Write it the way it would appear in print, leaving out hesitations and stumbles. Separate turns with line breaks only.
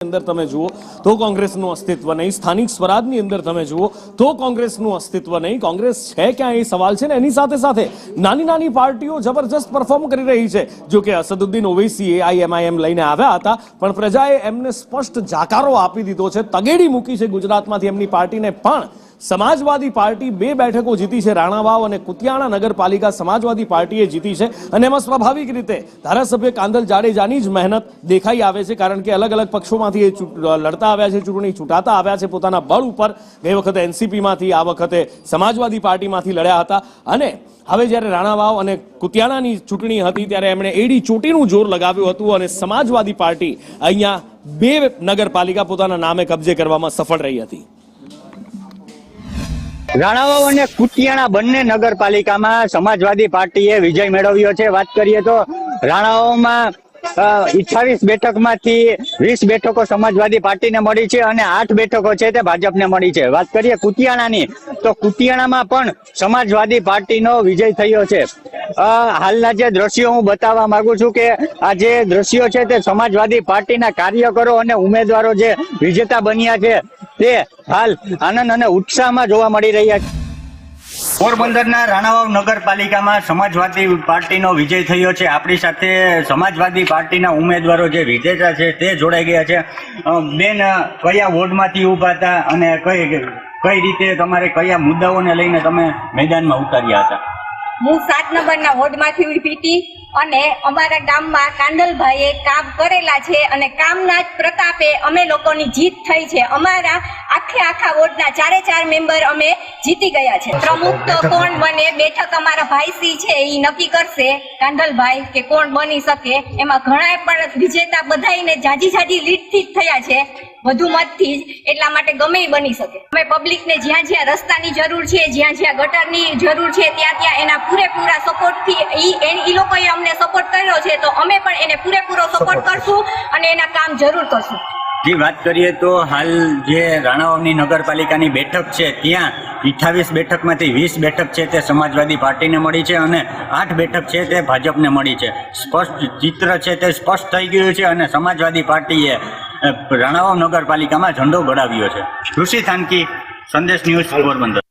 અંદર તમે જુઓ તો કોંગ્રેસનું અસ્તિત્વ નહીં, સ્થાનિક સ્વરાજની અંદર તમે જુઓ તો કોંગ્રેસનું અસ્તિત્વ નહીં. કોંગ્રેસ છે ક્યાં એ સવાલ છે ને એની સાથે સાથે નાની નાની પાર્ટીઓ જબરજસ્ત પરફોર્મ કરી રહી છે. જો કે અસદુદ્દીન ઓવૈસી AIMIM લઈને આવ્યા હતા પણ પ્રજાએ એમને સ્પષ્ટ જાકારો આપી દીધો છે, તગેડી મૂકી છે ગુજરાતમાંથી એમની પાર્ટીને. પણ સમાજવાદી પાર્ટી 2 બેઠકો જીતી છે, રાણાવાવ અને કુતિયાણા નગરપાલિકા સમાજવાદી પાર્ટીએ જીતી છે. અને એમાં સ્વાભાવિક રીતે ધારાસભ્ય કાંદલ જાડેજાની જ મહેનત દેખાઈ આવે છે, કારણ કે અલગ અલગ પક્ષોમાંથી એ લડતા આવ્યા છે, ચૂંટણી ચૂંટાતા આવ્યા છે પોતાના બળ ઉપર. ગઈ વખતે NCPમાંથી, આ વખતે સમાજવાદી પાર્ટીમાંથી લડ્યા હતા. અને હવે જ્યારે રાણાવાવ અને કુતિયાણાની ચૂંટણી હતી ત્યારે એમણે એડી ચોટીનું જોર લગાવ્યું હતું અને સમાજવાદી પાર્ટી અહીંયા 2 નગરપાલિકા પોતાના નામે કબજે કરવામાં સફળ રહી હતી.
રાણાવાવ અને કુતિયાણા બંને નગરપાલિકામાં સમાજવાદી પાર્ટીએ વિજય મેળવ્યો છે. વાત કરીએ તો રાણાવાવમાં 28 બેઠકમાંથી 20 બેઠકો સમાજવાદી પાર્ટીને મળી છે અને 8 બેઠકો છે તે ભાજપને મળી છે. વાત કરીએ કુતિયાણાની તો કુતિયાણામાં પણ સમાજવાદી પાર્ટીનો વિજય થયો છે. હાલના જે દ્રશ્યો હું બતાવવા માંગુ છું કે આ જે દ્રશ્યો છે તે સમાજવાદી પાર્ટીના કાર્યકરો અને ઉમેદવારો જે વિજેતા બન્યા છે તે હાલ આનંદ અને ઉત્સાહમાં જોવા મળી રહ્યા છે. પોરબંદરના રાણાવાવ નગરપાલિકામાં સમાજવાદી પાર્ટીનો વિજય થયો છે. આપણી સાથે સમાજવાદી પાર્ટીના ઉમેદવારો જે વિજેતા છે તે જોડાઈ ગયા છે. બેન, કયા વોર્ડમાંથી ઉભા હતા અને કઈ રીતે તમારે કયા મુદ્દાઓને લઈને તમે મેદાનમાં ઉતાર્યા હતા?
હું 7 નંબરના વોર્ડમાંથી ઊભી હતી અને અમારા ગામમાં કાંદલભાઈએ કામ કરેલા છે અને કામના જ પ્રતાપે અમે લોકોની જીત થઈ છે. અમારા આખા વોર્ડના 4 મેમ્બર અમે જીતી ગયા છે. પ્રમુખ તો કોણ બને, બેઠક અમારા ભાઈસી છે એ નક્કી કરશે, કાંદલભાઈ, કે કોણ બની શકે. એમાં ઘણા પણ વિજેતા બધાઈને જાજી લીડથી જ થયા છે, વધુ મતથી જ. એટલા માટે ગમે એ બની શકે. અમે પબ્લિકને જ્યાં રસ્તાની જરૂર છે, જ્યાં ગટરની જરૂર છે ત્યાં એના પૂરેપૂરા સપોર્ટથી એ લોકોએ અમને સપોર્ટ કર્યો છે તો અમે પણ એને પૂરેપૂરો સપોર્ટ કરશું અને એના કામ જરૂર કરશું.
જે વાત કરીએ તો હાલ જે રાણાવાવની નગરપાલિકાની બેઠક છે ત્યાં 28 બેઠકમાંથી 20 બેઠક છે તે સમાજવાદી પાર્ટીને મળી છે અને 8 બેઠક છે તે ભાજપને મળી છે. સ્પષ્ટ ચિત્ર છે તે સ્પષ્ટ થઈ ગયું છે અને સમાજવાદી પાર્ટીએ રાણાવાવ નગરપાલિકામાં ઝંડો ગડાવ્યો છે. ઋષિ થાનકી, સંદેશ ન્યૂઝ, પોરબંદર.